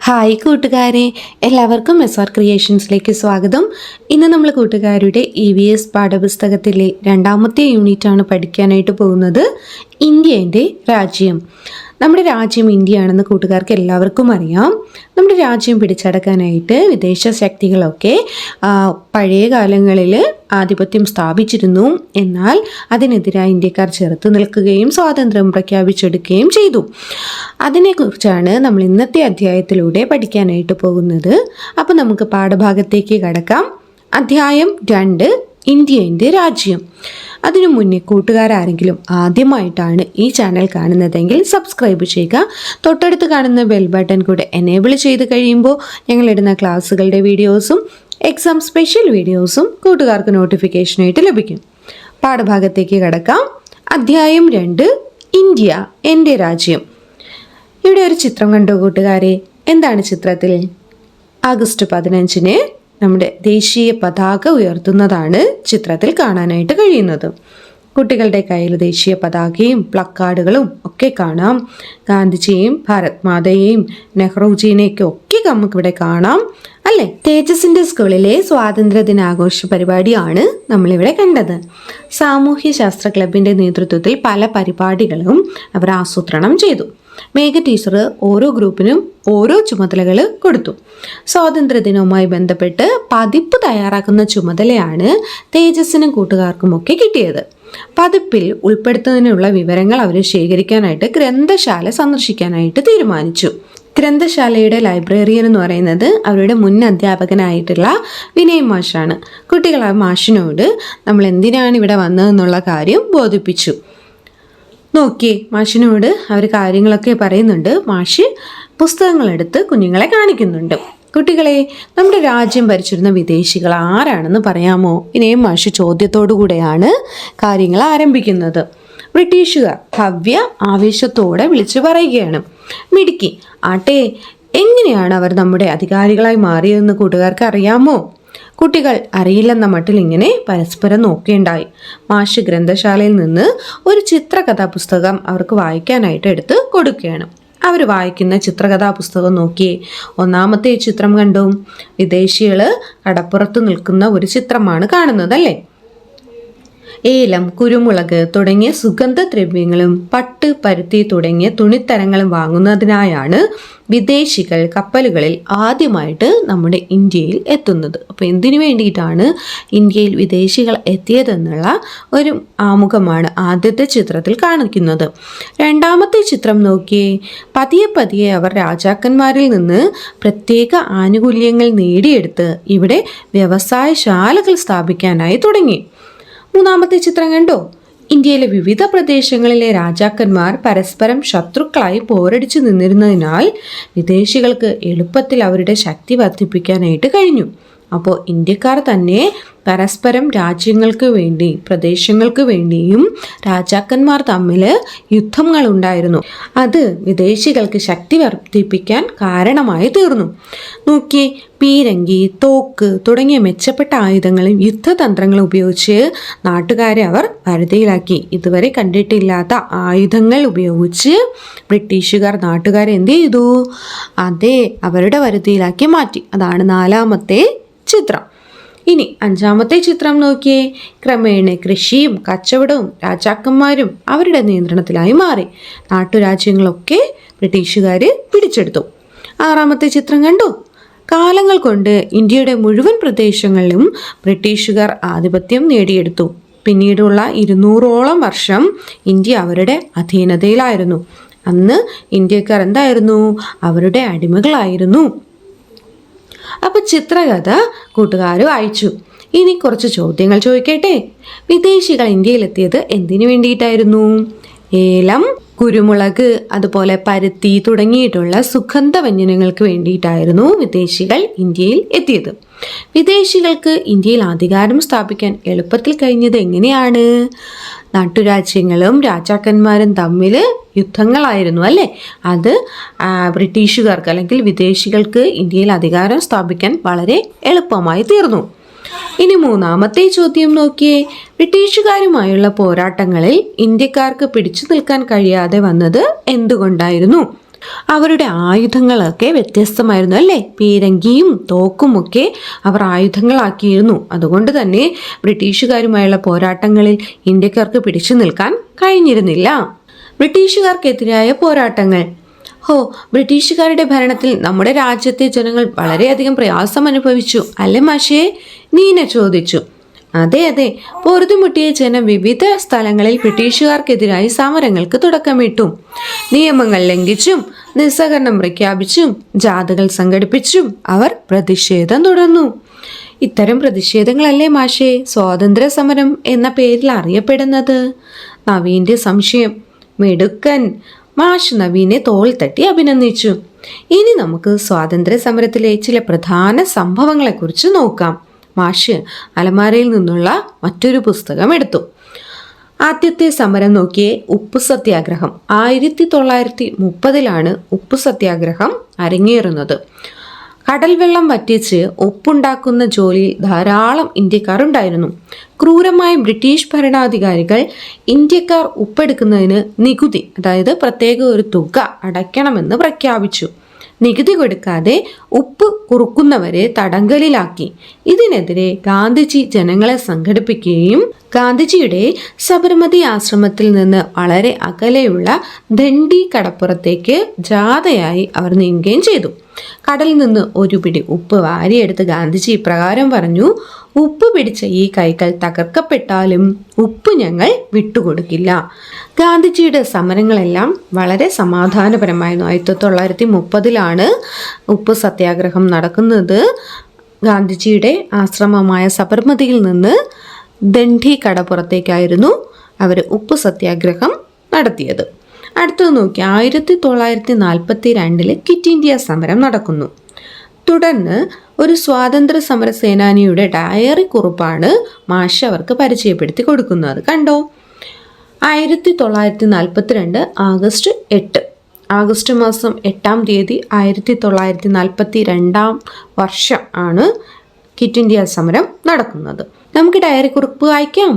Hi കൂട്ടുകാരെ, എല്ലാവർക്കും SR ക്രിയേഷൻസിലേക്ക് സ്വാഗതം. ഇന്ന് നമ്മൾ കൂട്ടുകാരുടെ EVS പാഠപുസ്തകത്തിലെ രണ്ടാമത്തെ യൂണിറ്റാണ് പഠിക്കാനായിട്ട് പോകുന്നത്. ഇന്ത്യൻ്റെ രാജ്യം. നമ്മുടെ രാജ്യം ഇന്ത്യയാണെന്ന് കൂട്ടുകാർക്ക് എല്ലാവർക്കും അറിയാം. നമ്മുടെ രാജ്യം പിടിച്ചടക്കാനായിട്ട് വിദേശ ശക്തികളൊക്കെ പഴയ കാലങ്ങളിൽ ആധിപത്യം സ്ഥാപിച്ചിരുന്നു. എന്നാൽ അതിനെതിരായി ഇന്ത്യക്കാർ ചെറുത്തു നിൽക്കുകയും സ്വാതന്ത്ര്യം പ്രഖ്യാപിച്ചെടുക്കുകയും ചെയ്തു. അതിനെക്കുറിച്ചാണ് നമ്മൾ ഇന്നത്തെ അധ്യായത്തിലൂടെ പഠിക്കാനായിട്ട് പോകുന്നത്. അപ്പോൾ നമുക്ക് പാഠഭാഗത്തേക്ക് കടക്കാം. അധ്യായം 2, ഇന്ത്യൻ്റെ രാജ്യം. അതിനു മുന്നേ കൂട്ടുകാരാരെങ്കിലും ആദ്യമായിട്ടാണ് ഈ ചാനൽ കാണുന്നതെങ്കിൽ സബ്സ്ക്രൈബ് ചെയ്യുക. തൊട്ടടുത്ത് കാണുന്ന ബെൽ ബട്ടൺ കൂടെ എനേബിൾ ചെയ്ത് കഴിയുമ്പോൾ ഞങ്ങളിടുന്ന ക്ലാസ്സുകളുടെ വീഡിയോസും എക്സാം സ്പെഷ്യൽ വീഡിയോസും കൂട്ടുകാർക്ക് നോട്ടിഫിക്കേഷനായിട്ട് ലഭിക്കും. പാഠഭാഗത്തേക്ക് കടക്കാം. അധ്യായം 2, ഇന്ത്യ എൻ്റെ രാജ്യം. ഇവിടെ ഒരു ചിത്രം കണ്ടു കൂട്ടുകാരെ. എന്താണ് ചിത്രത്തിൽ? ആഗസ്റ്റ് 15-ന് നമ്മുടെ ദേശീയ പതാക ഉയർത്തുന്നതാണ് ചിത്രത്തിൽ കാണാനായിട്ട് കഴിയുന്നത്. കുട്ടികളുടെ കയ്യിൽ ദേശീയ പതാകയും പ്ലക്കാർഡുകളും ഒക്കെ കാണാം. ഗാന്ധിജിയെയും ഭാരത് മാതയെയും നെഹ്റുജീനെയൊക്കെ ഒക്കെ നമുക്കിവിടെ കാണാം അല്ലേ? തേജസിന്റെ സ്കൂളിലെ സ്വാതന്ത്ര്യ ദിനാഘോഷ പരിപാടിയാണ് നമ്മളിവിടെ കണ്ടത്. സാമൂഹ്യ ശാസ്ത്ര ക്ലബിന്റെ നേതൃത്വത്തിൽ പല പരിപാടികളും അവർ ആസൂത്രണം ചെയ്തു. മേഘ ടീച്ചർ ഓരോ ഗ്രൂപ്പിനും ഓരോ ചുമതലകൾ കൊടുത്തു. സ്വാതന്ത്ര്യ ദിനവുമായി ബന്ധപ്പെട്ട് പതിപ്പ് തയ്യാറാക്കുന്ന ചുമതലയാണ് തേജസ്സിനും കൂട്ടുകാർക്കും ഒക്കെ കിട്ടിയത്. പതിപ്പിൽ ഉൾപ്പെടുത്തുന്നതിനുള്ള വിവരങ്ങൾ അവർ ശേഖരിക്കാനായിട്ട് ഗ്രന്ഥശാല സന്ദർശിക്കാനായിട്ട് തീരുമാനിച്ചു. ഗ്രന്ഥശാലയുടെ ലൈബ്രറിയൻ എന്ന് പറയുന്നത് അവരുടെ മുൻ അധ്യാപകനായിട്ടുള്ള വിനയ് മാഷാണ്. കുട്ടികൾ ആ മാഷിനോട് നമ്മൾ എന്തിനാണ് ഇവിടെ വന്നതെന്നുള്ള കാര്യം ബോധിപ്പിച്ചു. നോക്കിയേ, മാഷിനോട് അവർ കാര്യങ്ങളൊക്കെ പറയുന്നുണ്ട്. മാഷ് പുസ്തകങ്ങളെടുത്ത് കുഞ്ഞുങ്ങളെ കാണിക്കുന്നുണ്ട്. കുട്ടികളെ, നമ്മുടെ രാജ്യം ഭരിച്ചിരുന്ന വിദേശികൾ ആരാണെന്ന് പറയാമോ? വിനയം മാഷ് ചോദ്യത്തോടു കൂടെയാണ് കാര്യങ്ങൾ ആരംഭിക്കുന്നത്. ബ്രിട്ടീഷുകാർ ഭവ്യ ആവേശത്തോടെ വിളിച്ചു പറയുകയാണ്. മിടുക്കി ആട്ടെ, എങ്ങനെയാണ് അവർ നമ്മുടെ അധികാരികളായി മാറിയതെന്ന് കൂട്ടുകാർക്ക് അറിയാമോ? കുട്ടികൾ അറിയില്ലെന്ന മട്ടിൽ ഇങ്ങനെ പരസ്പരം നോക്കേണ്ടായി. മാഷ് ഗ്രന്ഥശാലയിൽ നിന്ന് ഒരു ചിത്രകഥാപുസ്തകം അവർക്ക് വായിക്കാനായിട്ട് എടുത്ത് കൊടുക്കുകയാണ്. അവർ വായിക്കുന്ന ചിത്രകഥാപുസ്തകം നോക്കിയേ. ഒന്നാമത്തെ ചിത്രം കണ്ടു. വിദേശികൾ കടപ്പുറത്ത് നിൽക്കുന്ന ഒരു ചിത്രമാണ് കാണുന്നത് അല്ലേ? ഏലം, കുരുമുളക് തുടങ്ങിയ സുഗന്ധദ്രവ്യങ്ങളും പട്ട്, പരുത്തി തുടങ്ങിയ തുണിത്തരങ്ങളും വാങ്ങുന്നതിനായാണ് വിദേശികൾ കപ്പലുകളിൽ ആദ്യമായിട്ട് നമ്മുടെ ഇന്ത്യയിൽ എത്തുന്നത്. അപ്പോൾ എന്തിനു വേണ്ടിയിട്ടാണ് ഇന്ത്യയിൽ വിദേശികൾ എത്തിയതെന്നുള്ള ഒരു ആമുഖമാണ് ആദ്യത്തെ ചിത്രത്തിൽ കാണിക്കുന്നത്. രണ്ടാമത്തെ ചിത്രം നോക്കിയേ. പതിയെ പതിയെ അവർ രാജാക്കന്മാരിൽ നിന്ന് പ്രത്യേക ആനുകൂല്യങ്ങൾ നേടിയെടുത്ത് ഇവിടെ വ്യവസായശാലകൾ സ്ഥാപിക്കാനായി തുടങ്ങി. മൂന്നാമത്തെ ചിത്രം കണ്ടോ? ഇന്ത്യയിലെ വിവിധ പ്രദേശങ്ങളിലെ രാജാക്കന്മാർ പരസ്പരം ശത്രുക്കളായി പോരടിച്ചു നിന്നിരുന്നതിനാൽ വിദേശികൾക്ക് എളുപ്പത്തിൽ അവരുടെ ശക്തി വർദ്ധിപ്പിക്കാനായിട്ട് കഴിഞ്ഞു. അപ്പോൾ ഇന്ത്യക്കാർ തന്നെ പരസ്പരം രാജ്യങ്ങൾക്ക് വേണ്ടി, പ്രദേശങ്ങൾക്ക് വേണ്ടിയും രാജാക്കന്മാർ തമ്മിൽ യുദ്ധങ്ങൾ ഉണ്ടായിരുന്നു. അത് വിദേശികൾക്ക് ശക്തി വർദ്ധിപ്പിക്കാൻ കാരണമായി തീർന്നു. നോക്കി, പീരങ്കി, തോക്ക് തുടങ്ങിയ മെച്ചപ്പെട്ട ആയുധങ്ങളും യുദ്ധതന്ത്രങ്ങളും ഉപയോഗിച്ച് നാട്ടുകാരെ അവർ വരുതിയിലാക്കി. ഇതുവരെ കണ്ടിട്ടില്ലാത്ത ആയുധങ്ങൾ ഉപയോഗിച്ച് ബ്രിട്ടീഷുകാർ നാട്ടുകാരെ എന്ത് ചെയ്തു? അതെ, അവരുടെ വരുതിയിലാക്കി മാറ്റി. അതാണ് നാലാമത്തെ ചിത്രം. ഇനി അഞ്ചാമത്തെ ചിത്രം നോക്കിയേ. ക്രമേണ കൃഷിയും കച്ചവടവും രാജാക്കന്മാരും അവരുടെ നിയന്ത്രണത്തിലായി മാറി. നാട്ടുരാജ്യങ്ങളൊക്കെ ബ്രിട്ടീഷുകാർ പിടിച്ചെടുത്തു. ആറാമത്തെ ചിത്രം കണ്ടു. കാലങ്ങൾ കൊണ്ട് ഇന്ത്യയുടെ മുഴുവൻ പ്രദേശങ്ങളിലും ബ്രിട്ടീഷുകാർ ആധിപത്യം നേടിയെടുത്തു. പിന്നീടുള്ള 200ഓളം വർഷം ഇന്ത്യ അവരുടെ അധീനതയിലായിരുന്നു. അന്ന് ഇന്ത്യക്കാർ എന്തായിരുന്നു? അവരുടെ അടിമകളായിരുന്നു. അപ്പൊ ചിത്രകഥ കൂട്ടുകാർ വായിച്ചു. ഇനി കുറച്ച് ചോദ്യങ്ങൾ ചോദിക്കട്ടെ. വിദേശികൾ ഇന്ത്യയിലെത്തിയത് എന്തിനു വേണ്ടിയിട്ടായിരുന്നു? ഏലം, കുരുമുളക്, അതുപോലെ പരുത്തി തുടങ്ങിയിട്ടുള്ള സുഗന്ധവ്യഞ്ജനങ്ങൾക്ക് വേണ്ടിയിട്ടായിരുന്നു വിദേശികൾ ഇന്ത്യയിൽ എത്തിയത്. വിദേശികൾക്ക് ഇന്ത്യയിൽ അധികാരം സ്ഥാപിക്കാൻ എളുപ്പത്തിൽ കഴിഞ്ഞത് എങ്ങനെയാണ്? നാട്ടുരാജ്യങ്ങളും രാജാക്കന്മാരും തമ്മിൽ യുദ്ധങ്ങളായിരുന്നു അല്ലേ? അത് ബ്രിട്ടീഷുകാർക്ക് അല്ലെങ്കിൽ വിദേശികൾക്ക് ഇന്ത്യയിൽ അധികാരം സ്ഥാപിക്കാൻ വളരെ എളുപ്പമായി തീർന്നു. ഇനി മൂന്നാമത്തെ ചോദ്യം നോക്കിയേ. ബ്രിട്ടീഷുകാരുമായുള്ള പോരാട്ടങ്ങളിൽ ഇന്ത്യക്കാർക്ക് പിടിച്ചു നിൽക്കാൻ കഴിയാതെ വന്നത് എന്തുകൊണ്ടായിരുന്നു? അവരുടെ ആയുധങ്ങളൊക്കെ വ്യത്യസ്തമായിരുന്നു അല്ലേ? പീരങ്കിയും തോക്കുമൊക്കെ അവർ ആയുധങ്ങളാക്കിയിരുന്നു. അതുകൊണ്ട് തന്നെ ബ്രിട്ടീഷുകാരുമായുള്ള പോരാട്ടങ്ങളിൽ ഇന്ത്യക്കാർക്ക് പിടിച്ചു നിൽക്കാൻ കഴിഞ്ഞിരുന്നില്ല. ബ്രിട്ടീഷുകാർക്കെതിരായ പോരാട്ടങ്ങൾ. ബ്രിട്ടീഷുകാരുടെ ഭരണത്തിൽ നമ്മുടെ രാജ്യത്തെ ജനങ്ങൾ വളരെയധികം പ്രയാസം അനുഭവിച്ചു അല്ലേ മാഷേ? നീന ചോദിച്ചു. അതെ, പൊറുതിമുട്ടിയ ജനം വിവിധ സ്ഥലങ്ങളിൽ ബ്രിട്ടീഷുകാർക്കെതിരായി സമരങ്ങൾക്ക് തുടക്കമിട്ടു. നിയമങ്ങൾ ലംഘിച്ചും നിസ്സഹകരണം പ്രഖ്യാപിച്ചും ജാഥകൾ സംഘടിപ്പിച്ചും അവർ പ്രതിഷേധം തുടർന്നു. ഇത്തരം പ്രതിഷേധങ്ങളല്ലേ മാഷേ സ്വാതന്ത്ര്യ സമരം എന്ന പേരിൽ അറിയപ്പെടുന്നത്? നവീന്റെ സംശയം. മിടുക്കൻ! മാഷ് നവീനെ തോൾ തട്ടി അഭിനന്ദിച്ചു. ഇനി നമുക്ക് സ്വാതന്ത്ര്യ സമരത്തിലെ ചില പ്രധാന സംഭവങ്ങളെക്കുറിച്ച് നോക്കാം. മാഷ് അലമാരയിൽ നിന്നുള്ള മറ്റൊരു പുസ്തകം എടുത്തു. ആദ്യത്തെ സമരം നോക്കിയേ, ഉപ്പു സത്യാഗ്രഹം. 1930 ഉപ്പു സത്യാഗ്രഹം അരങ്ങേറുന്നത്. കടൽ വെള്ളം വറ്റിച്ച് ഉപ്പുണ്ടാക്കുന്ന ജോലിയിൽ ധാരാളം ഇന്ത്യക്കാർ ഉണ്ടായിരുന്നു. ക്രൂരമായ ബ്രിട്ടീഷ് ഭരണാധികാരികൾ ഇന്ത്യക്കാർ ഉപ്പെടുക്കുന്നതിന് നികുതി, അതായത് പ്രത്യേക ഒരു തുക അടയ്ക്കണമെന്ന് പ്രഖ്യാപിച്ചു. നികുതി കൊടുക്കാതെ ഉപ്പ് കുറുക്കുന്നവരെ തടങ്കലിലാക്കി. ഇതിനെതിരെ ഗാന്ധിജി ജനങ്ങളെ സംഘടിപ്പിക്കുകയും ഗാന്ധിജിയുടെ സബർമതി ആശ്രമത്തിൽ നിന്ന് വളരെ അകലെയുള്ള ദണ്ഡി കടപ്പുറത്തേക്ക് ജാഥയായി അവർ നീങ്ങുകയും ചെയ്തു. കടലിൽ നിന്ന് ഒരു പിടി ഉപ്പ് വാരിയെടുത്ത് ഗാന്ധിജി ഇപ്രകാരം പറഞ്ഞു: ഉപ്പ് പിടിച്ച ഈ കൈകൾ തകർക്കപ്പെട്ടാലും ഉപ്പ് ഞങ്ങൾ വിട്ടുകൊടുക്കില്ല. ഗാന്ധിജിയുടെ സമരങ്ങളെല്ലാം വളരെ സമാധാനപരമായിരുന്നു. 1930 ഉപ്പ് സത്യാഗ്രഹം നടക്കുന്നത്. ഗാന്ധിജിയുടെ ആശ്രമമായ സബർമതിയിൽ നിന്ന് ദണ്ഡി കടപ്പുറത്തേക്കായിരുന്നു അവർ ഉപ്പ് സത്യാഗ്രഹം നടത്തിയത്. അടുത്തത് നോക്കി, 1942 ക്വിറ്റ് ഇന്ത്യ സമരം നടക്കുന്നു. തുടർന്ന് ഒരു സ്വാതന്ത്ര്യ സമര സേനാനിയുടെ ഡയറി കുറിപ്പാണ് മാഷ് അവർക്ക് പരിചയപ്പെടുത്തി കൊടുക്കുന്നത്. കണ്ടോ? 1942 ആഗസ്റ്റ് 8, ആഗസ്റ്റ് മാസം 8-ാം തീയതി 1942 വർഷം ആണ് ക്വിറ്റ് ഇന്ത്യ സമരം നടക്കുന്നത്. നമുക്ക് ഡയറി കുറിപ്പ് വായിക്കാം.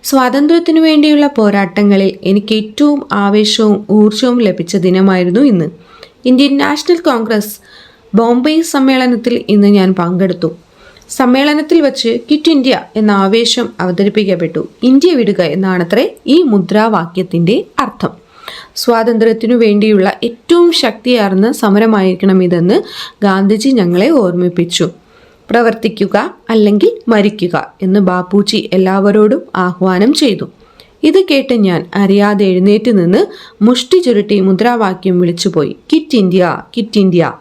സ്വാതന്ത്ര്യത്തിനു വേണ്ടിയുള്ള പോരാട്ടങ്ങളിൽ എനിക്ക് ഏറ്റവും ആവേശവും ഊർജവും ലഭിച്ച ദിനമായിരുന്നു ഇന്ന്. ഇന്ത്യൻ നാഷണൽ കോൺഗ്രസ് ബോംബെ സമ്മേളനത്തിൽ ഇന്ന് ഞാൻ പങ്കെടുത്തു. സമ്മേളനത്തിൽ വച്ച് ക്വിറ്റ് ഇന്ത്യ എന്ന ആവേശം അവതരിപ്പിക്കപ്പെട്ടു. ഇന്ത്യ വിടുക എന്നാണത്രേ ഈ മുദ്രാവാക്യത്തിന്റെ അർത്ഥം. സ്വാതന്ത്ര്യത്തിനു വേണ്ടിയുള്ള ഏറ്റവും ശക്തിയാർന്ന സമരമായിരിക്കണം ഇതെന്ന് ഗാന്ധിജി ഞങ്ങളെ ഓർമ്മിപ്പിച്ചു. പ്രവർത്തിക്കുക അല്ലെങ്കിൽ മരിക്കുക എന്ന് ബാപ്പുജി എല്ലാവരോടും ആഹ്വാനം ചെയ്തു. ഇത് കേട്ട് ഞാൻ അറിയാതെ എഴുന്നേറ്റ് നിന്ന് മുഷ്ടി ചുരുട്ടി മുദ്രാവാക്യം വിളിച്ചുപോയി: quit India, quit India.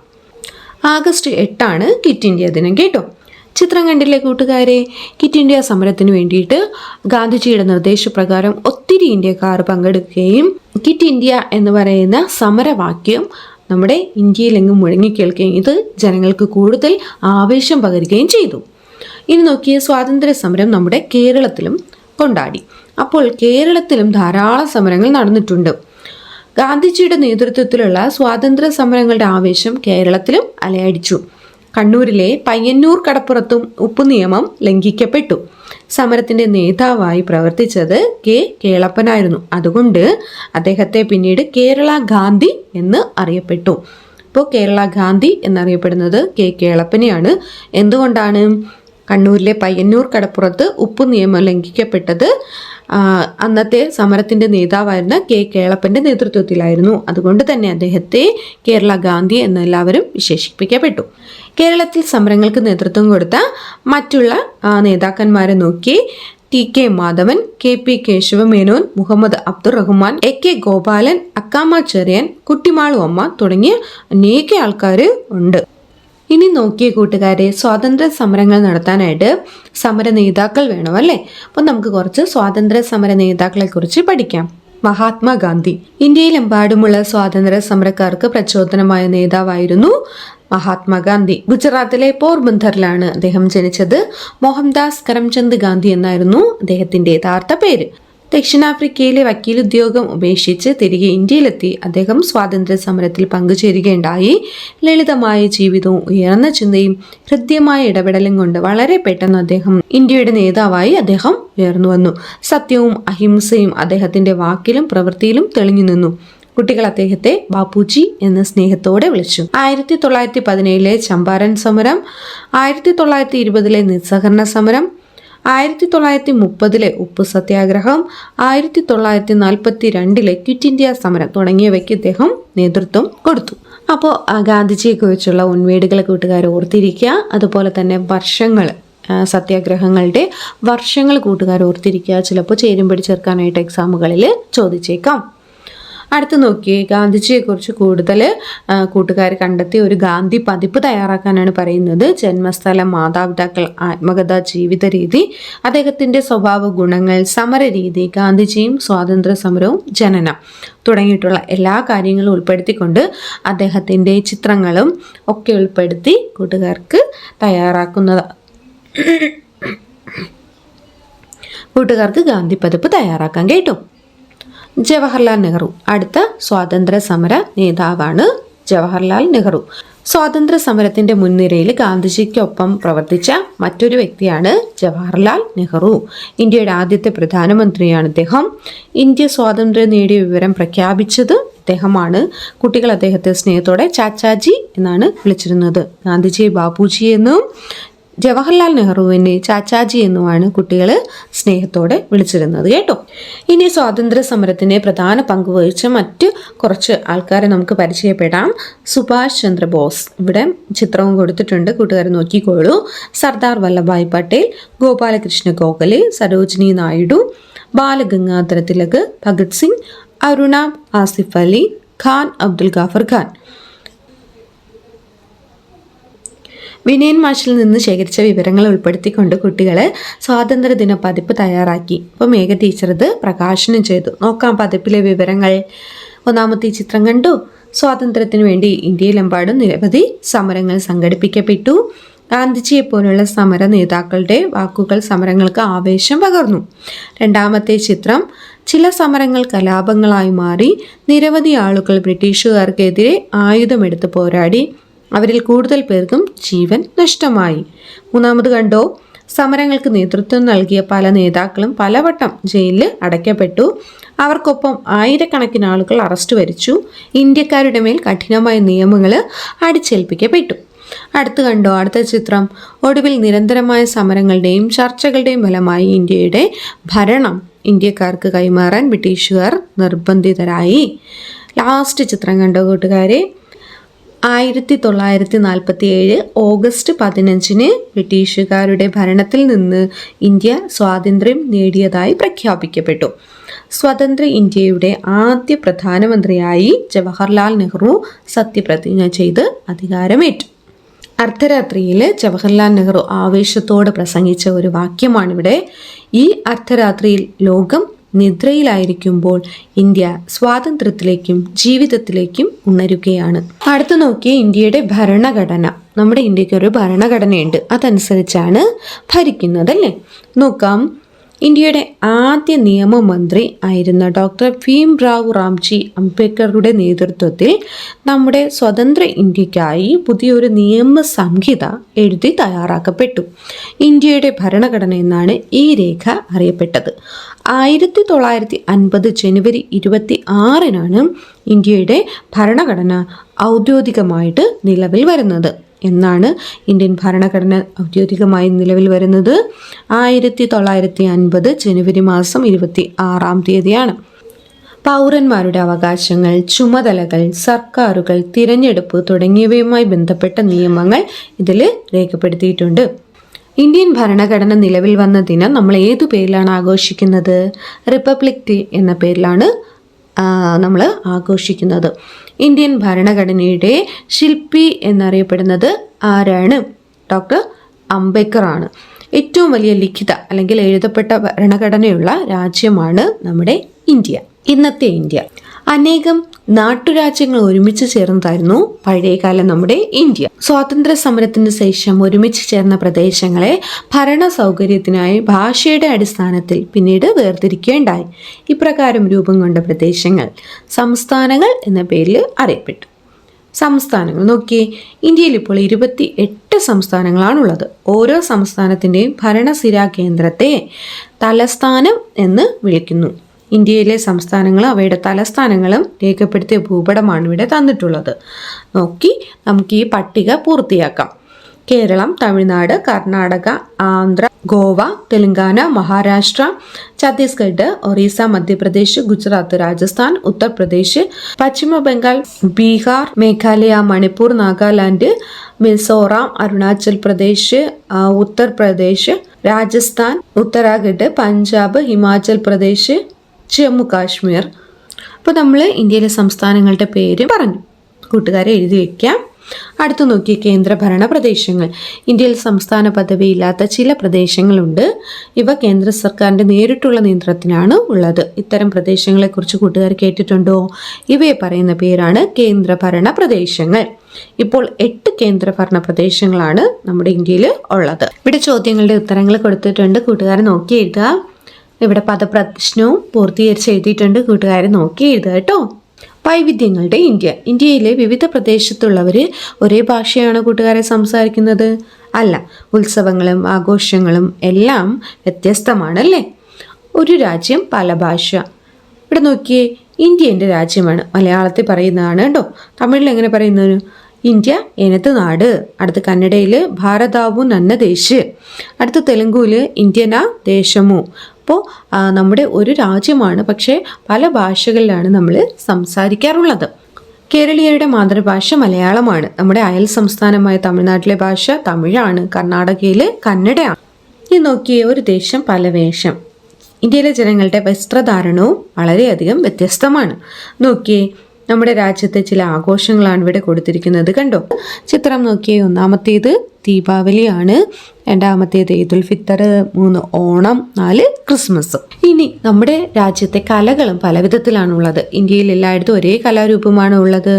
August 8 quit India ദിനം. കേട്ടോ? ചിത്രം കണ്ടില്ലേ കൂട്ടുകാരെ? ക്വിറ്റ് ഇന്ത്യ സമരത്തിന് വേണ്ടിയിട്ട് ഗാന്ധിജിയുടെ നിർദ്ദേശപ്രകാരം ഒത്തിരി ഇന്ത്യക്കാർ പങ്കെടുക്കുകയും ക്വിറ്റ് ഇന്ത്യ എന്ന് പറയുന്ന സമരവാക്യം നമ്മുടെ ഇന്ത്യയിലെങ്ങും മുഴങ്ങിക്കേൾക്കുകയും ഇത് ജനങ്ങൾക്ക് കൂടുതൽ ആവേശം പകരുകയും ചെയ്തു. ഇനി നോക്കിയ സ്വാതന്ത്ര്യ സമരം നമ്മുടെ കേരളത്തിലും കൊണ്ടാടി. അപ്പോൾ കേരളത്തിലും ധാരാളം സമരങ്ങൾ നടന്നിട്ടുണ്ട്. ഗാന്ധിജിയുടെ നേതൃത്വത്തിലുള്ള സ്വാതന്ത്ര്യ സമരങ്ങളുടെ ആവേശം കേരളത്തിലും അലയടിച്ചു. കണ്ണൂരിലെ പയ്യന്നൂർ കടപ്പുറത്തും ഉപ്പു നിയമം ലംഘിക്കപ്പെട്ടു. സമരത്തിന്റെ നേതാവായി പ്രവർത്തിച്ചത് കെ കേളപ്പനായിരുന്നു. അതുകൊണ്ട് അദ്ദേഹത്തെ പിന്നീട് കേരള ഗാന്ധി എന്ന് അറിയപ്പെട്ടു. ഇപ്പോൾ കേരള ഗാന്ധി എന്നറിയപ്പെടുന്നത് കെ കേളപ്പനെയാണ്. എന്തുകൊണ്ടാണ്? കണ്ണൂരിലെ പയ്യന്നൂർ കടപ്പുറത്ത് ഉപ്പു നിയമം ലംഘിക്കപ്പെട്ടത് അന്നത്തെ സമരത്തിന്റെ നേതാവായിരുന്ന കെ കേളപ്പന്റെ നേതൃത്വത്തിലായിരുന്നു. അതുകൊണ്ട് തന്നെ അദ്ദേഹത്തെ കേരള ഗാന്ധി എന്നെല്ലാവരും വിശേഷിപ്പിക്കപ്പെട്ടു. കേരളത്തിൽ സമരങ്ങൾക്ക് നേതൃത്വം കൊടുത്ത മറ്റുള്ള നേതാക്കന്മാരെ നോക്കി, T K Madhavan, K P Kesavamenon, Muhammad Abdurahman, A K Gopalan, Accamma Cherian, Kuttimalu Amma തുടങ്ങിയ അനേക ആൾക്കാർ ഉണ്ട്. ഇനി നോക്കിയ കൂട്ടുകാരെ, സ്വാതന്ത്ര്യ സമരങ്ങൾ നടത്താനായിട്ട് സമര നേതാക്കൾ വേണം അല്ലേ? അപ്പം നമുക്ക് കുറച്ച് സ്വാതന്ത്ര്യ സമര നേതാക്കളെ കുറിച്ച് പഠിക്കാം. മഹാത്മാഗാന്ധി ഇന്ത്യയിലെമ്പാടുമുള്ള സ്വാതന്ത്ര്യ സമരക്കാർക്ക് പ്രചോദനമായ നേതാവായിരുന്നു മഹാത്മാഗാന്ധി. ഗുജറാത്തിലെ പോർബന്ദറിലാണ് അദ്ദേഹം ജനിച്ചത്. മോഹൻദാസ് കരംചന്ദ് ഗാന്ധി എന്നായിരുന്നു അദ്ദേഹത്തിന്റെ യഥാർത്ഥ പേര്. ദക്ഷിണാഫ്രിക്കയിലെ വക്കീലുദ്യോഗം ഉപേക്ഷിച്ച് തിരികെ ഇന്ത്യയിലെത്തി അദ്ദേഹം സ്വാതന്ത്ര്യ സമരത്തിൽ പങ്കുചേരുകയുണ്ടായി. ലളിതമായ ജീവിതവും ഉയർന്ന ചിന്തയും ഹൃദ്യമായ ഇടപെടലും കൊണ്ട് വളരെ പെട്ടെന്ന് അദ്ദേഹം ഇന്ത്യയുടെ നേതാവായി അദ്ദേഹം ഉയർന്നു വന്നു. സത്യവും അഹിംസയും അദ്ദേഹത്തിന്റെ വാക്കിലും പ്രവൃത്തിയിലും തെളിഞ്ഞു നിന്നു. കുട്ടികൾ അദ്ദേഹത്തെ ബാപ്പുജി എന്ന് സ്നേഹത്തോടെ വിളിച്ചു. 1917 ചമ്പാരൻ സമരം, 1920 നിസ്സഹകരണ സമരം, 1930 ഉപ്പു സത്യാഗ്രഹം, 1942 ക്വിറ്റ് ഇന്ത്യ സമരം തുടങ്ങിയവയ്ക്ക് ഇദ്ദേഹം നേതൃത്വം കൊടുത്തു. അപ്പോൾ ഗാന്ധിജിയെക്കുറിച്ചുള്ള ഉൻവേടുകൾ കൂട്ടുകാർ ഓർത്തിരിക്കുക. അതുപോലെ തന്നെ സത്യാഗ്രഹങ്ങളുടെ വർഷങ്ങൾ കൂട്ടുകാർ ഓർത്തിരിക്കുക. ചിലപ്പോൾ ചേരുംപടി ചേർക്കാനായിട്ട് എക്സാമുകളിൽ ചോദിച്ചേക്കാം. അടുത്ത് നോക്കിയേ, ഗാന്ധിജിയെക്കുറിച്ച് കൂടുതൽ കൂട്ടുകാർ കണ്ടെത്തിയ ഒരു ഗാന്ധി പതിപ്പ് തയ്യാറാക്കാനാണ് പറയുന്നത്. ജന്മസ്ഥലം, മാതാപിതാക്കൾ, ആത്മകഥ, ജീവിത രീതി, അദ്ദേഹത്തിൻ്റെ സ്വഭാവ ഗുണങ്ങൾ, സമരരീതി, ഗാന്ധിജിയും സ്വാതന്ത്ര്യ സമരവും, ജനനം തുടങ്ങിയിട്ടുള്ള എല്ലാ കാര്യങ്ങളും ഉൾപ്പെടുത്തിക്കൊണ്ട് അദ്ദേഹത്തിൻ്റെ ചിത്രങ്ങളും ഒക്കെ ഉൾപ്പെടുത്തി കൂട്ടുകാർക്ക് ഗാന്ധി പതിപ്പ് തയ്യാറാക്കാൻ കേട്ടോ. ജവഹർലാൽ നെഹ്റു അടുത്ത സ്വാതന്ത്ര്യ സമര നേതാവാണ്. ജവഹർലാൽ നെഹ്റു സ്വാതന്ത്ര്യ സമരത്തിന്റെ മുൻനിരയിൽ ഗാന്ധിജിക്കൊപ്പം പ്രവർത്തിച്ച മറ്റൊരു വ്യക്തിയാണ് ജവഹർലാൽ നെഹ്റു. ഇന്ത്യയുടെ ആദ്യത്തെ പ്രധാനമന്ത്രിയാണ് ഇദ്ദേഹം. ഇന്ത്യ സ്വാതന്ത്ര്യം നേടിയ വിവരം പ്രഖ്യാപിച്ചത് ഇദ്ദേഹമാണ്. കുട്ടികൾ അദ്ദേഹത്തെ സ്നേഹത്തോടെ ചാച്ചാജി എന്നാണ് വിളിച്ചിരുന്നത്. ഗാന്ധിജിയെ ബാപ്പുജി എന്നും ജവഹർലാൽ നെഹ്റുവിനെ ചാച്ചാജി എന്നുമാണ് കുട്ടികൾ സ്നേഹത്തോടെ വിളിച്ചിരുന്നത് കേട്ടോ. ഇനി സ്വാതന്ത്ര്യ സമരത്തിന് പ്രധാന പങ്ക് വഹിച്ച മറ്റ് കുറച്ച് ആൾക്കാരെ നമുക്ക് പരിചയപ്പെടാം. സുഭാഷ് ചന്ദ്രബോസ്, ഇവിടെ ചിത്രവും കൊടുത്തിട്ടുണ്ട്, കൂട്ടുകാർ നോക്കിക്കോളൂ. സർദാർ വല്ലഭായ് പട്ടേൽ, ഗോപാലകൃഷ്ണ ഗോഖലെ, സരോജിനി നായിഡു, ബാലഗംഗാധര തിലക്, ഭഗത് സിംഗ്, അരുണ ആസിഫ് അലി ഖാൻ, അബ്ദുൽ ഗാഫർ ഖാൻ. വിനയൻ മാഷിൽ നിന്ന് ശേഖരിച്ച വിവരങ്ങൾ ഉൾപ്പെടുത്തിക്കൊണ്ട് കുട്ടികൾ സ്വാതന്ത്ര്യദിന പതിപ്പ് തയ്യാറാക്കി. അപ്പോൾ മേഘ ടീച്ചർ ഇത് പ്രകാശനം ചെയ്തു. നോക്കാം പതിപ്പിലെ വിവരങ്ങൾ. ഒന്നാമത്തെ ചിത്രം കണ്ടു. സ്വാതന്ത്ര്യത്തിന് വേണ്ടി ഇന്ത്യയിലെമ്പാടും നിരവധി സമരങ്ങൾ സംഘടിപ്പിക്കപ്പെട്ടു. ഗാന്ധിജിയെ പോലുള്ള സമര നേതാക്കളുടെ വാക്കുകൾ സമരങ്ങൾക്ക് ആവേശം പകർന്നു. രണ്ടാമത്തെ ചിത്രം. ചില സമരങ്ങൾ കലാപങ്ങളായി മാറി. നിരവധി ആളുകൾ ബ്രിട്ടീഷുകാർക്കെതിരെ ആയുധമെടുത്ത് പോരാടി. അവരിൽ കൂടുതൽ പേർക്കും ജീവൻ നഷ്ടമായി. മൂന്നാമത് കണ്ടോ, സമരങ്ങൾക്ക് നേതൃത്വം നൽകിയ പല നേതാക്കളും പലവട്ടം ജയിലിൽ അടയ്ക്കപ്പെട്ടു. അവർക്കൊപ്പം ആയിരക്കണക്കിന് ആളുകൾ അറസ്റ്റ് വരിച്ചു. ഇന്ത്യക്കാരുടെ മേൽ കഠിനമായ നിയമങ്ങൾ അടിച്ചേൽപ്പിക്കപ്പെട്ടു. അടുത്ത ചിത്രം. ഒടുവിൽ നിരന്തരമായ സമരങ്ങളുടെയും ചർച്ചകളുടെയും ഫലമായി ഇന്ത്യയുടെ ഭരണം ഇന്ത്യക്കാർക്ക് കൈമാറാൻ ബ്രിട്ടീഷുകാർ നിർബന്ധിതരായി. ലാസ്റ്റ് ചിത്രം കണ്ടോ കൂട്ടുകാരെ. 1947 ഓഗസ്റ്റ് 15 ബ്രിട്ടീഷുകാരുടെ ഭരണത്തിൽ നിന്ന് ഇന്ത്യ സ്വാതന്ത്ര്യം നേടിയതായി പ്രഖ്യാപിക്കപ്പെട്ടു. സ്വതന്ത്ര ഇന്ത്യയുടെ ആദ്യ പ്രധാനമന്ത്രിയായി ജവഹർലാൽ നെഹ്റു സത്യപ്രതിജ്ഞ ചെയ്ത് അധികാരമേറ്റു. അർദ്ധരാത്രിയിൽ ജവഹർലാൽ നെഹ്റു ആവേശത്തോടെ പ്രസംഗിച്ച ഒരു വാക്യമാണിവിടെ. ഈ അർദ്ധരാത്രിയിൽ ലോകം നിദ്രയിലായിരിക്കുമ്പോൾ ഇന്ത്യ സ്വാതന്ത്ര്യത്തിലേക്കും ജീവിതത്തിലേക്കും ഉണരുകയാണ്. അടുത്ത് നോക്കിയ ഇന്ത്യയുടെ ഭരണഘടന. നമ്മുടെ ഇന്ത്യക്ക് ഒരു ഭരണഘടനയുണ്ട്, അതനുസരിച്ചാണ് ഭരിക്കുന്നത് അല്ലേ. നോക്കാം. ഇന്ത്യയുടെ ആദ്യ നിയമമന്ത്രി ആയിരുന്ന ഡോക്ടർ ഭീംറാവു റാംജി അംബേദ്കറുടെ നേതൃത്വത്തിൽ നമ്മുടെ സ്വതന്ത്ര ഇന്ത്യക്കായി പുതിയൊരു നിയമസംഹിത എഴുതി തയ്യാറാക്കപ്പെട്ടു. ഇന്ത്യയുടെ ഭരണഘടന എന്നാണ് ഈ രേഖ അറിയപ്പെട്ടത്. 1950 ജനുവരി 26 ഇന്ത്യയുടെ ഭരണഘടന ഔദ്യോഗികമായിട്ട് നിലവിൽ വരുന്നത്. എന്നാണ് ഇന്ത്യൻ ഭരണഘടന ഔദ്യോഗികമായി നിലവിൽ വരുന്നത്? 1950 ജനുവരി 26 പൗരന്മാരുടെ അവകാശങ്ങൾ, ചുമതലകൾ, സർക്കാരുകൾ, തിരഞ്ഞെടുപ്പ് തുടങ്ങിയവയുമായി ബന്ധപ്പെട്ട നിയമങ്ങൾ ഇതിൽ രേഖപ്പെടുത്തിയിട്ടുണ്ട്. ഇന്ത്യൻ ഭരണഘടന നിലവിൽ വന്ന ദിനം നമ്മൾ ഏതു പേരിലാണ് ആഘോഷിക്കുന്നത്? റിപ്പബ്ലിക് ഡേ എന്ന പേരിലാണ് നമ്മൾ ആഘോഷിക്കുന്നത്. ഇന്ത്യൻ ഭരണഘടനയുടെ ശില്പി എന്നറിയപ്പെടുന്നത് ആരാണ്? ഡോക്ടർ അംബേദ്കർ ആണ്. ഏറ്റവും വലിയ ലിഖിത അല്ലെങ്കിൽ എഴുതപ്പെട്ട ഭരണഘടനയുള്ള രാജ്യമാണ് നമ്മുടെ ഇന്ത്യ. ഇന്നത്തെ ഇന്ത്യ അനേകം നാട്ടുരാജ്യങ്ങൾ ഒരുമിച്ച് ചേർന്നതായിരുന്നു പഴയകാലം നമ്മുടെ ഇന്ത്യ. സ്വാതന്ത്ര്യ സമരത്തിന് ശേഷം ഒരുമിച്ച് ചേർന്ന പ്രദേശങ്ങളെ ഭരണ സൗകര്യത്തിനായി ഭാഷയുടെ അടിസ്ഥാനത്തിൽ പിന്നീട് വേർതിരിക്കുകയുണ്ടായി. ഇപ്രകാരം രൂപം കൊണ്ട പ്രദേശങ്ങൾ സംസ്ഥാനങ്ങൾ എന്ന പേരിൽ അറിയപ്പെട്ടു. സംസ്ഥാനങ്ങൾ നോക്കിയേ, ഇന്ത്യയിൽ ഇപ്പോൾ 28 സംസ്ഥാനങ്ങളാണുള്ളത്. ഓരോ സംസ്ഥാനത്തിൻ്റെയും ഭരണസിരാ കേന്ദ്രത്തെ തലസ്ഥാനം എന്ന് വിളിക്കുന്നു. ഇന്ത്യയിലെ സംസ്ഥാനങ്ങളും അവയുടെ തലസ്ഥാനങ്ങളും രേഖപ്പെടുത്തിയ ഭൂപടമാണ് ഇവിടെ തന്നിട്ടുള്ളത്. നോക്കി നമുക്ക് ഈ പട്ടിക പൂർത്തിയാക്കാം. കേരളം, തമിഴ്നാട്, കർണാടക, ആന്ധ്ര, ഗോവ, തെലങ്കാന, മഹാരാഷ്ട്ര, ഛത്തീസ്ഗഡ്, ഒറീസ, മധ്യപ്രദേശ്, ഗുജറാത്ത്, രാജസ്ഥാൻ, ഉത്തർപ്രദേശ്, പശ്ചിമ ബംഗാൾ, ബീഹാർ, മേഘാലയ, മണിപ്പൂർ, നാഗാലാൻഡ്, മിസോറാം, അരുണാചൽ പ്രദേശ്, ഉത്തർപ്രദേശ്, രാജസ്ഥാൻ, ഉത്തരാഖണ്ഡ്, പഞ്ചാബ്, ഹിമാചൽ പ്രദേശ്, ജമ്മു കാശ്മീർ. അപ്പോൾ നമ്മൾ ഇന്ത്യയിലെ സംസ്ഥാനങ്ങളുടെ പേര് പറഞ്ഞു. കൂട്ടുകാരെ എഴുതി വയ്ക്കാം. അടുത്തു നോക്കി കേന്ദ്രഭരണ പ്രദേശങ്ങൾ. ഇന്ത്യയിൽ സംസ്ഥാന പദവിയില്ലാത്ത ചില പ്രദേശങ്ങളുണ്ട്. ഇവ കേന്ദ്ര സർക്കാരിൻ്റെ നേരിട്ടുള്ള നിയന്ത്രണത്തിനാണ് ഉള്ളത്. ഇത്തരം പ്രദേശങ്ങളെക്കുറിച്ച് കൂട്ടുകാർ കേട്ടിട്ടുണ്ടോ? ഇവയെ പറയുന്ന പേരാണ് കേന്ദ്രഭരണ പ്രദേശങ്ങൾ. ഇപ്പോൾ 8 കേന്ദ്രഭരണ പ്രദേശങ്ങളാണ് നമ്മുടെ ഇന്ത്യയിൽ ഉള്ളത്. ഇവിടെ ചോദ്യങ്ങളുടെ ഉത്തരങ്ങൾ കൊടുത്തിട്ടുണ്ട്. കൂട്ടുകാർ നോക്കി എഴുതുക. ഇവിടെ പദപ്രശ്നവും പൂർത്തീകരിച്ച് എഴുതിയിട്ടുണ്ട്. കൂട്ടുകാർ നോക്കി എഴുതുക കേട്ടോ. വൈവിധ്യങ്ങളുടെ ഇന്ത്യ. ഇന്ത്യയിലെ വിവിധ പ്രദേശത്തുള്ളവർ ഒരേ ഭാഷയാണ് കൂട്ടുകാരെ സംസാരിക്കുന്നത്? അല്ല. ഉത്സവങ്ങളും ആഘോഷങ്ങളും എല്ലാം വ്യത്യസ്തമാണല്ലേ? ഒരു രാജ്യം പല ഭാഷ. ഇവിടെ നോക്കിയേ, ഇന്ത്യ എൻ്റെ രാജ്യമാണ്. മലയാളത്തിൽ പറയുന്നതാണ് കേട്ടോ. തമിഴിൽ എങ്ങനെ പറയുന്നത്? ഇന്ത്യ എനത് നാട്. അടുത്ത് കന്നഡയിൽ ഭാരതാവു നന്ന ദേശ്. അടുത്ത് തെലുങ്കുവിൽ ഇന്ത്യന ദേശമു. അപ്പോൾ നമ്മുടെ ഒരു രാജ്യമാണ്, പക്ഷേ പല ഭാഷകളിലാണ് നമ്മൾ സംസാരിക്കാറുള്ളത്. കേരളീയരുടെ മാതൃഭാഷ മലയാളമാണ്. നമ്മുടെ അയൽ സംസ്ഥാനമായ തമിഴ്നാട്ടിലെ ഭാഷ തമിഴാണ്. കർണാടകയിൽ കന്നഡയാണ്. ഈ നോക്കിയേ, ഒരു ദേശം പല വേഷം. ഇന്ത്യയിലെ ജനങ്ങളുടെ വസ്ത്രധാരണവും വളരെയധികം വ്യത്യസ്തമാണ്. നോക്കിയേ, നമ്മുടെ രാജ്യത്തെ ചില ആഘോഷങ്ങളാണ് ഇവിടെ കൊടുത്തിരിക്കുന്നത്. കണ്ടോ? ചിത്രം നോക്കിയേ. ഒന്നാമത്തേത് ദീപാവലിയാണ്, രണ്ടാമത്തേത് ഈദുൽ ഫിത്തർ, 3 ഓണം, 4 ക്രിസ്മസ്. ഇനി നമ്മുടെ രാജ്യത്തെ കലകളും പല വിധത്തിലാണുള്ളത്. ഇന്ത്യയിൽ എല്ലായിടത്തും ഒരേ കലാരൂപമാണ് ഉള്ളത്?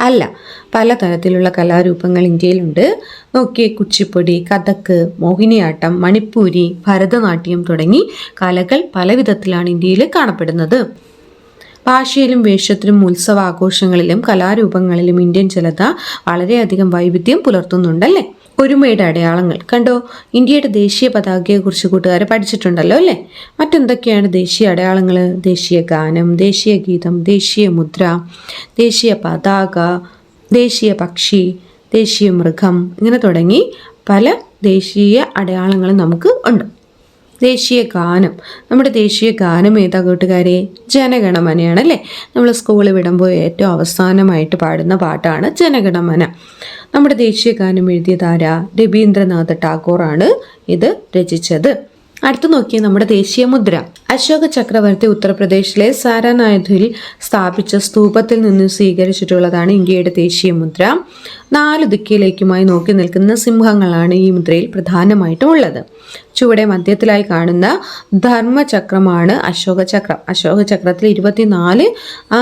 അല്ല. പലതരത്തിലുള്ള കലാരൂപങ്ങൾ ഇന്ത്യയിലുണ്ട്. നോക്കിയേ, കുച്ചിപ്പുടി, കഥക്ക്, മോഹിനിയാട്ടം, മണിപ്പൂരി, ഭരതനാട്യം തുടങ്ങി കലകൾ പല വിധത്തിലാണ് ഇന്ത്യയിൽ കാണപ്പെടുന്നത്. ഭാഷയിലും വേഷത്തിലും ഉത്സവാഘോഷങ്ങളിലും കലാരൂപങ്ങളിലും ഇന്ത്യൻ ജനത വളരെയധികം വൈവിധ്യം പുലർത്തുന്നുണ്ടല്ലേ? ഒരുമയുടെ അടയാളങ്ങൾ കണ്ടോ? ഇന്ത്യയുടെ ദേശീയ പതാകയെക്കുറിച്ച് കൂട്ടുകാരെ പഠിച്ചിട്ടുണ്ടല്ലോ അല്ലേ? മറ്റെന്തൊക്കെയാണ് ദേശീയ അടയാളങ്ങൾ? ദേശീയ ഗാനം, ദേശീയ ഗീതം, ദേശീയ മുദ്ര, ദേശീയ പതാക, ദേശീയ പക്ഷി, ദേശീയ മൃഗം, ഇങ്ങനെ തുടങ്ങി പല ദേശീയ അടയാളങ്ങളും നമുക്ക് ഉണ്ട്. ദേശീയ ഗാനം. നമ്മുടെ ദേശീയ ഗാനം ഏതാ കൂട്ടുകാരെ? ജനഗണമനയാണല്ലേ? നമ്മൾ സ്കൂളിൽ വിടുമ്പോൾ ഏറ്റവും അവസാനമായിട്ട് പാടുന്ന പാട്ടാണ് ജനഗണമന. നമ്മുടെ ദേശീയ ഗാനം എഴുതിയതാരാ? രവീന്ദ്രനാഥ ടാഗോറാണ് ഇത് രചിച്ചത്. അടുത്ത് നോക്കിയ നമ്മുടെ ദേശീയ മുദ്ര. അശോക ചക്രവർത്തി ഉത്തർപ്രദേശിലെ സാരാനാഥിൽ സ്ഥാപിച്ച സ്തൂപത്തിൽ നിന്ന് സ്വീകരിച്ചിട്ടുള്ളതാണ് ഇന്ത്യയുടെ ദേശീയ മുദ്ര. 4 ദിക്കിലേക്കുമായി നോക്കി നിൽക്കുന്ന സിംഹങ്ങളാണ് ഈ മുദ്രയിൽ പ്രധാനമായിട്ടും ഉള്ളത്. ചുവടെ മധ്യത്തിലായി കാണുന്ന ധർമ്മചക്രമാണ് അശോക ചക്രം. അശോക ചക്രത്തിൽ 24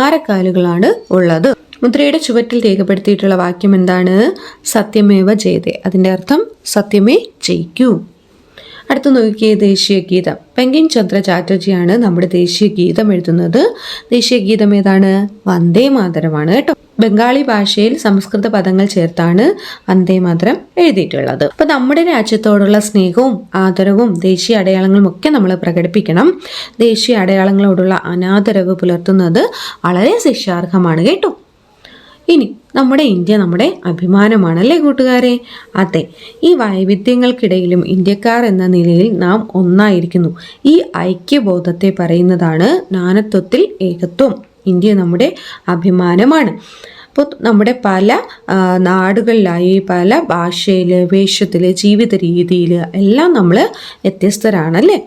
ആരക്കാലുകളാണ് ഉള്ളത്. മുദ്രയുടെ ചുവറ്റിൽ രേഖപ്പെടുത്തിയിട്ടുള്ള വാക്യം എന്താണ്? സത്യമേവ ജയതേ. അതിൻ്റെ അർത്ഥം സത്യമേ ജയിക്കൂ. അടുത്ത് നോക്കിയേ, ദേശീയ ഗീതം. ബങ്കിം ചന്ദ്ര ചാറ്റർജിയാണ് നമ്മുടെ ദേശീയ ഗീതം എഴുതുന്നത്. ദേശീയ ഗീതം ഏതാണ്? വന്ദേ മാതരമാണ് കേട്ടോ. ബംഗാളി ഭാഷയിൽ സംസ്കൃത പദങ്ങൾ ചേർത്താണ് വന്ദേ മാതരം എഴുതിയിട്ടുള്ളത്. അപ്പൊ നമ്മുടെ രാജ്യത്തോടുള്ള സ്നേഹവും ആദരവും ദേശീയ അടയാളങ്ങളും ഒക്കെ നമ്മൾ പ്രകടിപ്പിക്കണം. ദേശീയ അടയാളങ്ങളോടുള്ള അനാദരവ് പുലർത്തുന്നത് വളരെ ശിക്ഷാർഹമാണ് കേട്ടോ. ഇനി നമ്മുടെ ഇന്ത്യ നമ്മുടെ അഭിമാനമാണല്ലേ കൂട്ടുകാരെ? അതെ. ഈ വൈവിധ്യങ്ങൾക്കിടയിലും ഇന്ത്യക്കാർ എന്ന നിലയിൽ നാം ഒന്നായിരിക്കുന്നു. ഈ ഐക്യബോധത്തെ പറയുന്നതാണ് നാനത്വത്തിൽ ഏകത്വം. ഇന്ത്യ നമ്മുടെ അഭിമാനമാണ്. അപ്പോൾ നമ്മുടെ പല നാടുകളിലായി പല ഭാഷയിൽ, വേഷത്തിൽ, ജീവിത രീതിയിൽ എല്ലാം നമ്മൾ വ്യത്യസ്തരാണല്ലേ?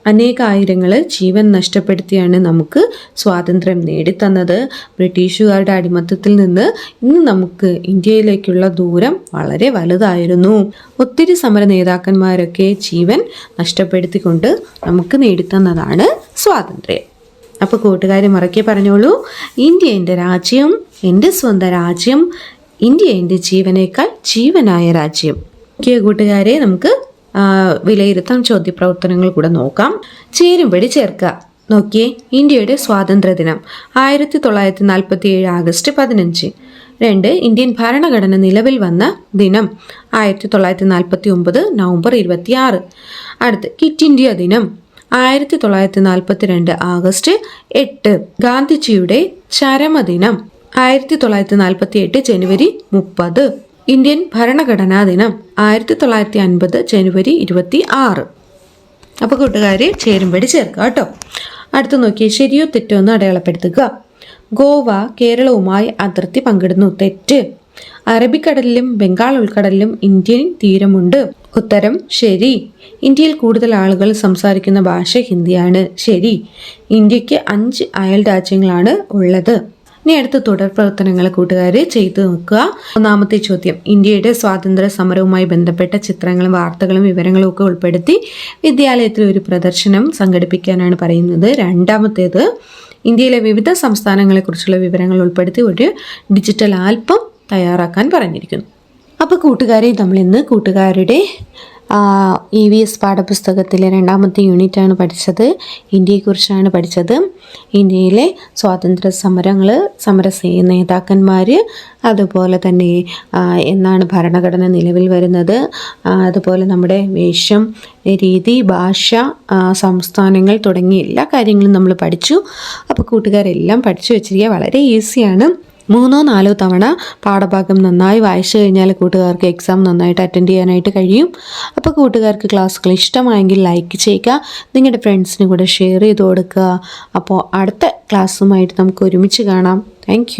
അനേകായിരങ്ങൾ ജീവൻ നഷ്ടപ്പെടുത്തിയാണ് നമുക്ക് സ്വാതന്ത്ര്യം നേടിത്തന്നത്. ബ്രിട്ടീഷുകാരുടെ അടിമത്തത്തിൽ നിന്ന് ഇന്ന് നമുക്ക് ഇന്ത്യയിലേക്കുള്ള ദൂരം വളരെ വലുതായിരുന്നു. ഒത്തിരി സമര നേതാക്കന്മാരൊക്കെ ജീവൻ നഷ്ടപ്പെടുത്തിക്കൊണ്ട് നമുക്ക് നേടിത്തന്നതാണ് സ്വാതന്ത്ര്യം. അപ്പോൾ കൂട്ടുകാരെ മറക്കെ പറഞ്ഞോളൂ, ഇന്ത്യ എൻ്റെ രാജ്യം, എൻ്റെ സ്വന്തം രാജ്യം, ഇന്ത്യ എൻ്റെ ജീവനേക്കാൾ ജീവനായ രാജ്യം. ഓക്കെ കൂട്ടുകാരെ, നമുക്ക് വിലയിരുത്താൻ ചോദ്യപ്രവർത്തനങ്ങൾ കൂടെ നോക്കാം. ചേരുംപടി ചേർക്കുക. നോക്കിയേ, ഇന്ത്യയുടെ സ്വാതന്ത്ര്യ ദിനം 1947 ആഗസ്റ്റ് 15. 2. ഇന്ത്യൻ ഭരണഘടന നിലവിൽ വന്ന ദിനം 1949 നവംബർ 26. അടുത്ത് ക്വിറ്റ് ഇന്ത്യ ദിനം 1942 ആഗസ്റ്റ് 8. ഗാന്ധിജിയുടെ ചരമദിനം 1948 ജനുവരി 30. ഇന്ത്യൻ ഭരണഘടനാ ദിനം 1950 ജനുവരി 26. അപ്പോൾ കൂട്ടുകാരെ ചേരുംപടി ചേർക്കുക കേട്ടോ. അടുത്ത് നോക്കിയേ, ശരിയോ തെറ്റോ എന്ന് അടയാളപ്പെടുത്തുക. ഗോവ കേരളവുമായി അതിർത്തി പങ്കിടുന്നു. തെറ്റ്. അറബിക്കടലിലും ബംഗാൾ ഉൾക്കടലിലും ഇന്ത്യൻ തീരമുണ്ട്. ഉത്തരം ശരി. ഇന്ത്യയിൽ കൂടുതൽ ആളുകൾ സംസാരിക്കുന്ന ഭാഷ ഹിന്ദിയാണ്. ശരി. ഇന്ത്യക്ക് 5 അയൽ രാജ്യങ്ങളാണ് ഉള്ളത്. ഇനി അടുത്ത തുടർ പ്രവർത്തനങ്ങൾ കൂട്ടുകാരെ ചെയ്തു നോക്കുക. ഒന്നാമത്തെ ചോദ്യം, ഇന്ത്യയുടെ സ്വാതന്ത്ര്യ സമരവുമായി ബന്ധപ്പെട്ട ചിത്രങ്ങളും വാർത്തകളും വിവരങ്ങളും ഒക്കെ ഉൾപ്പെടുത്തി വിദ്യാലയത്തിൽ ഒരു പ്രദർശനം സംഘടിപ്പിക്കാനാണ് പറയുന്നത്. രണ്ടാമത്തേത്, ഇന്ത്യയിലെ വിവിധ സംസ്ഥാനങ്ങളെക്കുറിച്ചുള്ള വിവരങ്ങൾ ഉൾപ്പെടുത്തി ഒരു ഡിജിറ്റൽ ആൽബം തയ്യാറാക്കാൻ പറഞ്ഞിരിക്കുന്നു. അപ്പോൾ കൂട്ടുകാരെ, നമ്മൾ ഇന്ന് കൂട്ടുകാരുടെ EVS പാഠപുസ്തകത്തിലെ 2ാമത്തെ യൂണിറ്റാണ് പഠിച്ചത്. ഇന്ത്യയെക്കുറിച്ചാണ് പഠിച്ചത്. ഇന്ത്യയിലെ സ്വാതന്ത്ര്യ സമരങ്ങൾ, നേതാക്കന്മാർ, അതുപോലെ തന്നെ എന്നാണ് ഭരണഘടന നിലവിൽ വരുന്നത്, അതുപോലെ നമ്മുടെ വേഷം, രീതി, ഭാഷ, സംസ്ഥാനങ്ങൾ തുടങ്ങിയ എല്ലാ കാര്യങ്ങളും നമ്മൾ പഠിച്ചു. അപ്പോൾ കൂട്ടുകാരെല്ലാം പഠിച്ചു വെച്ചിരിക്കുക. വളരെ ഈസിയാണ്. 3-4 തവണ പാഠഭാഗം നന്നായി വായിച്ചു കഴിഞ്ഞാൽ കൂട്ടുകാർക്ക് എക്സാം നന്നായിട്ട് അറ്റൻഡ് ചെയ്യാനായിട്ട് കഴിയും. അപ്പോൾ കൂട്ടുകാർക്ക് ക്ലാസ്സുകൾ ഇഷ്ടമായെങ്കിൽ ലൈക്ക് ചെയ്യുക, നിങ്ങളുടെ ഫ്രണ്ട്സിന് കൂടെ ഷെയർ ചെയ്ത് കൊടുക്കുക. അപ്പോൾ അടുത്ത ക്ലാസ്സുമായിട്ട് നമുക്ക് ഒരുമിച്ച് കാണാം. താങ്ക്